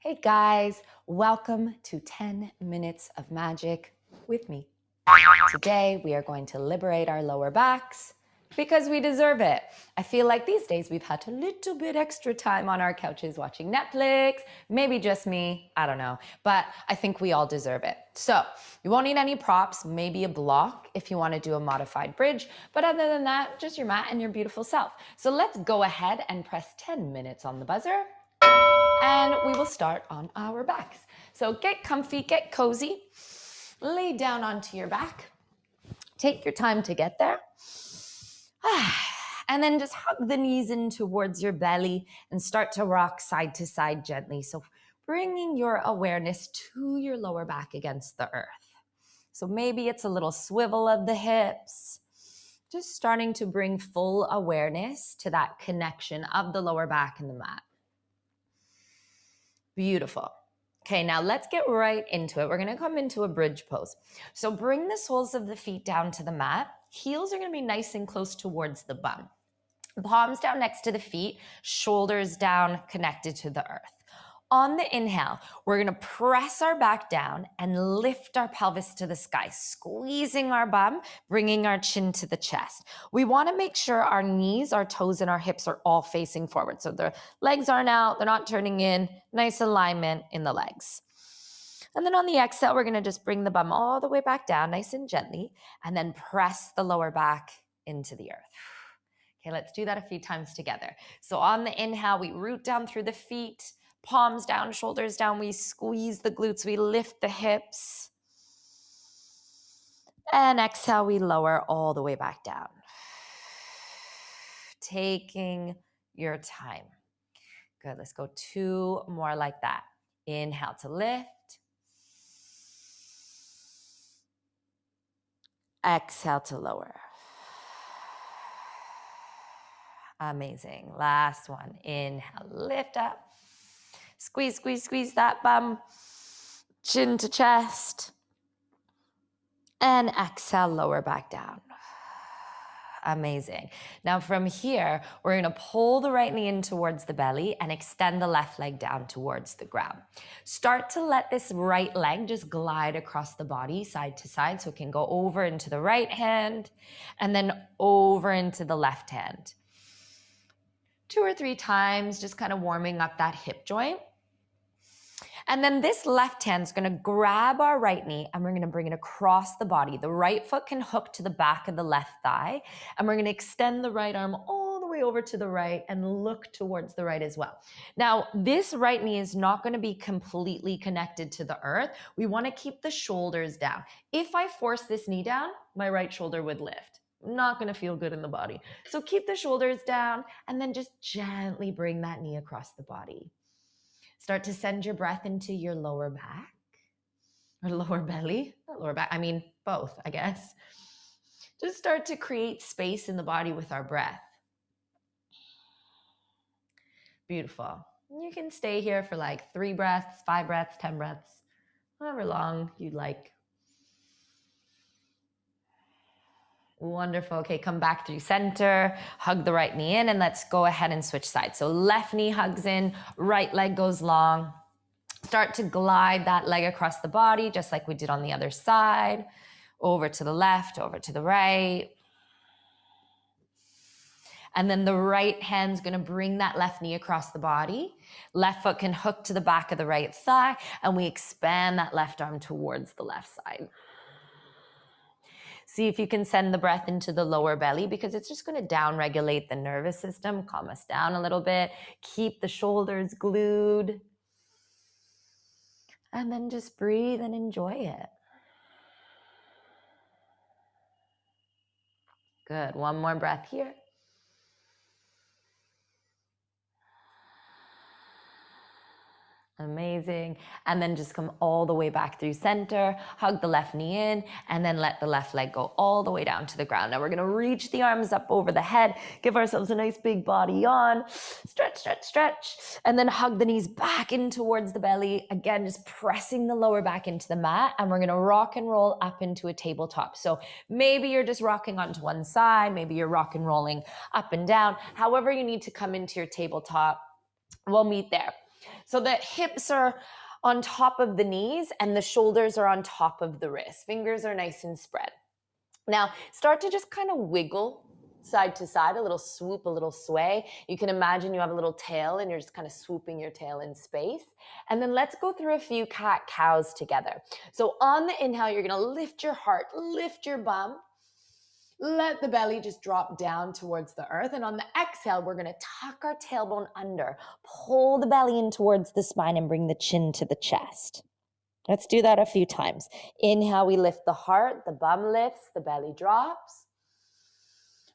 Hey guys, welcome to 10 Minutes of Magic with me. Today we are going to liberate our lower backs because we deserve it. I feel like these days we've had a little bit extra time on our couches watching Netflix, maybe just me, I don't know, but I think we all deserve it. So you won't need any props, maybe a block if you want to do a modified bridge, but other than that, just your mat and your beautiful self. So let's go ahead and press 10 minutes on the buzzer. And we will start on our backs. So get comfy, get cozy, lay down onto your back. Take your time to get there. And then just hug the knees in towards your belly and start to rock side to side gently. So bringing your awareness to your lower back against the earth. So maybe it's a little swivel of the hips. Just starting to bring full awareness to that connection of the lower back and the mat. Beautiful. Okay, now let's get right into it. We're going to come into a bridge pose. So bring the soles of the feet down to the mat. Heels are going to be nice and close towards the bum. Palms down next to the feet, shoulders down, connected to the earth. On the inhale, we're going to press our back down and lift our pelvis to the sky, squeezing our bum, bringing our chin to the chest. We want to make sure our knees, our toes, and our hips are all facing forward. So the legs aren't out, they're not turning in, nice alignment in the legs. And then on the exhale, we're going to just bring the bum all the way back down, nice and gently, and then press the lower back into the earth. Okay, let's do that a few times together. So on the inhale, we root down through the feet, palms down, shoulders down. We squeeze the glutes, we lift the hips. And exhale, we lower all the way back down. Taking your time. Good, let's go 2 more like that. Inhale to lift. Exhale to lower. Amazing. Last one. Inhale, lift up. Squeeze, squeeze, squeeze that bum. Chin to chest. And exhale, lower back down. Amazing. Now from here, we're going to pull the right knee in towards the belly and extend the left leg down towards the ground. Start to let this right leg just glide across the body side to side so it can go over into the right hand and then over into the left hand. 2 or 3 times, just kind of warming up that hip joint. And then this left hand is going to grab our right knee and we're going to bring it across the body. The right foot can hook to the back of the left thigh and we're going to extend the right arm all the way over to the right and look towards the right as well. Now, this right knee is not going to be completely connected to the earth. We want to keep the shoulders down. If I force this knee down, my right shoulder would lift. Not going to feel good in the body. So keep the shoulders down and then just gently bring that knee across the body. Start to send your breath into your lower back or lower belly. Not lower back, I mean both, I guess. Just start to create space in the body with our breath. Beautiful. You can stay here for like 3 breaths, 5 breaths, 10 breaths, however long you'd like. Wonderful. Okay, come back through center, hug the right knee in, and let's go ahead and switch sides. So left knee hugs in, right leg goes long. Start to glide that leg across the body, just like we did on the other side. Over to the left, over to the right. And then the right hand's gonna bring that left knee across the body. Left foot can hook to the back of the right thigh, and we expand that left arm towards the left side. See if you can send the breath into the lower belly because it's just going to down-regulate the nervous system, calm us down a little bit, keep the shoulders glued, and then just breathe and enjoy it. Good. One more breath here. Amazing. And then just come all the way back through center, hug the left knee in, and then let the left leg go all the way down to the ground. Now we're going to reach the arms up over the head, give ourselves a nice big body yawn, stretch, stretch, stretch, and then hug the knees back in towards the belly. Again, just pressing the lower back into the mat, and we're going to rock and roll up into a tabletop. So maybe you're just rocking onto one side, maybe you're rock and rolling up and down. However you need to come into your tabletop, we'll meet there. So the hips are on top of the knees and the shoulders are on top of the wrists. Fingers are nice and spread. Now, start to just kind of wiggle side to side, a little swoop, a little sway. You can imagine you have a little tail and you're just kind of swooping your tail in space. And then let's go through a few cat-cows together. So on the inhale, you're going to lift your heart, lift your bum. Let the belly just drop down towards the earth. And on the exhale, we're going to tuck our tailbone under, pull the belly in towards the spine and bring the chin to the chest. Let's do that a few times. Inhale, we lift the heart, the bum lifts, the belly drops.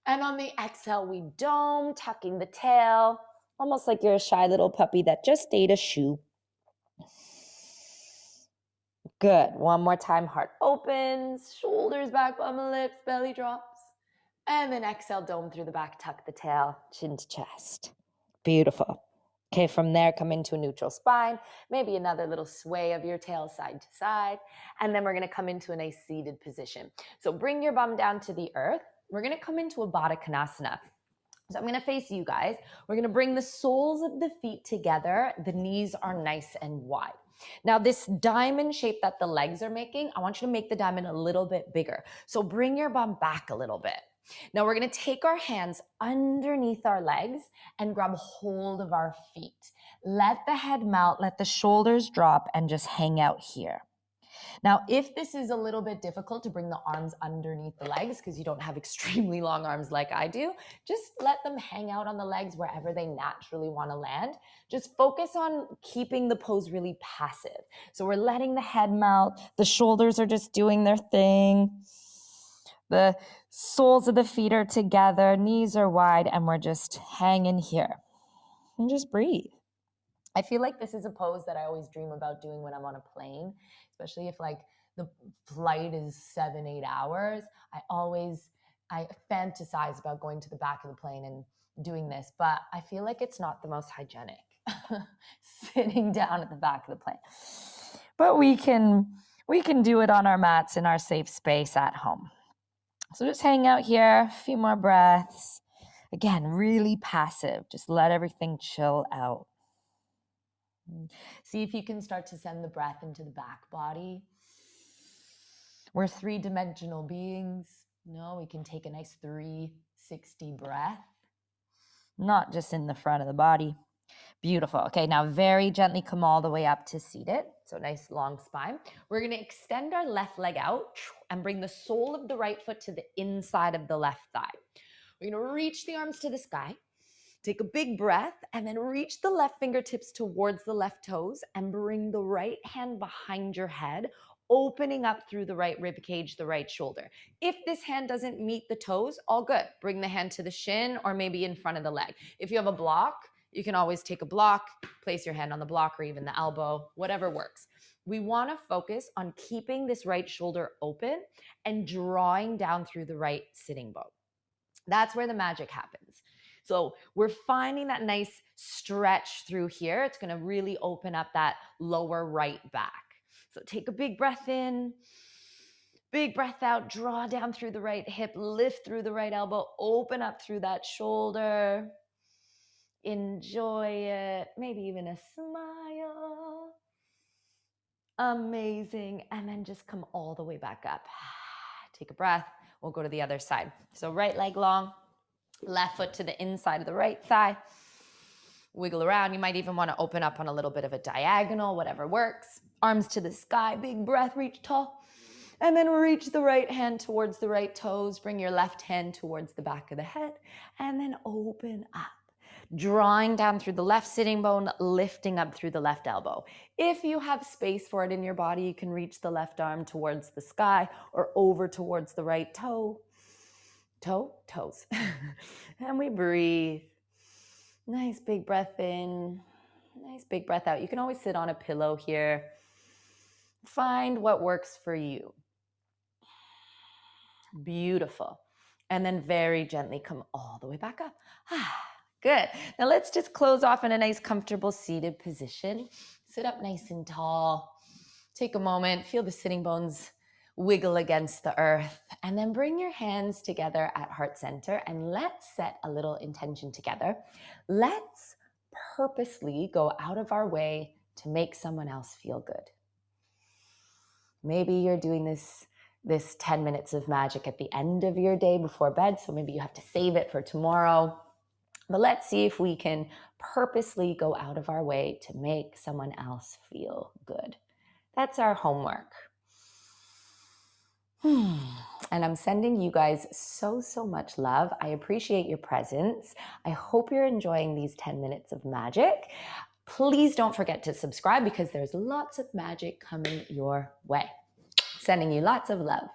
And on the exhale, we dome, tucking the tail, almost like you're a shy little puppy that just ate a shoe. Good. One more time, heart opens, shoulders back, bum lifts, belly drops. And then exhale, dome through the back, tuck the tail, chin to chest. Beautiful. Okay, from there, come into a neutral spine, maybe another little sway of your tail side to side, and then we're gonna come into a nice seated position. So bring your bum down to the earth. We're gonna come into a Baddha Konasana. So I'm gonna face you guys. We're gonna bring the soles of the feet together. The knees are nice and wide. Now this diamond shape that the legs are making, I want you to make the diamond a little bit bigger. So bring your bum back a little bit. Now we're gonna take our hands underneath our legs and grab hold of our feet. Let the head melt, let the shoulders drop and just hang out here. Now, if this is a little bit difficult to bring the arms underneath the legs because you don't have extremely long arms like I do, just let them hang out on the legs wherever they naturally want to land. Just focus on keeping the pose really passive. So we're letting the head melt. The shoulders are just doing their thing. The soles of the feet are together, knees are wide, and we're just hanging here. And just breathe. I feel like this is a pose that I always dream about doing when I'm on a plane, especially if like the flight is 7-8 hours. I fantasize about going to the back of the plane and doing this, but I feel like it's not the most hygienic sitting down at the back of the plane. But we can do it on our mats in our safe space at home. So just hang out here, a few more breaths. Again, really passive. Just let everything chill out. See if you can start to send the breath into the back body. We're three-dimensional beings. No, we can take a nice 360 breath. Not just in the front of the body. Beautiful. Okay, now very gently come all the way up to seated. So nice long spine. We're going to extend our left leg out and bring the sole of the right foot to the inside of the left thigh. We're going to reach the arms to the sky. Take a big breath and then reach the left fingertips towards the left toes and bring the right hand behind your head, opening up through the right rib cage, the right shoulder. If this hand doesn't meet the toes, all good. Bring the hand to the shin or maybe in front of the leg. If you have a block, you can always take a block, place your hand on the block or even the elbow, whatever works. We want to focus on keeping this right shoulder open and drawing down through the right sitting bone. That's where the magic happens. So we're finding that nice stretch through here. It's going to really open up that lower right back. So take a big breath in, big breath out, draw down through the right hip, lift through the right elbow, open up through that shoulder. Enjoy it. Maybe even a smile. Amazing. And then just come all the way back up. Take a breath. We'll go to the other side. So right leg long. Left foot to the inside of the right thigh. Wiggle around. You might even want to open up on a little bit of a diagonal, whatever works. Arms to the sky, big breath, reach tall. And then reach the right hand towards the right toes. Bring your left hand towards the back of the head. And then open up. Drawing down through the left sitting bone, lifting up through the left elbow. If you have space for it in your body, you can reach the left arm towards the sky or over towards the right toe. Toes. And we breathe. Nice big breath in. Nice big breath out. You can always sit on a pillow here. Find what works for you. Beautiful. And then very gently come all the way back up. Good. Now let's just close off in a nice comfortable seated position. Sit up nice and tall. Take a moment. Feel the sitting bones wiggle against the earth, and then bring your hands together at heart center and let's set a little intention together. Let's purposely go out of our way to make someone else feel good. Maybe you're doing this 10 minutes of magic at the end of your day before bed, so maybe you have to save it for tomorrow. But let's see if we can purposely go out of our way to make someone else feel good. That's our homework. And I'm sending you guys so much love. I appreciate your presence. I hope you're enjoying these 10 minutes of magic. Please don't forget to subscribe because there's lots of magic coming your way. Sending you lots of love.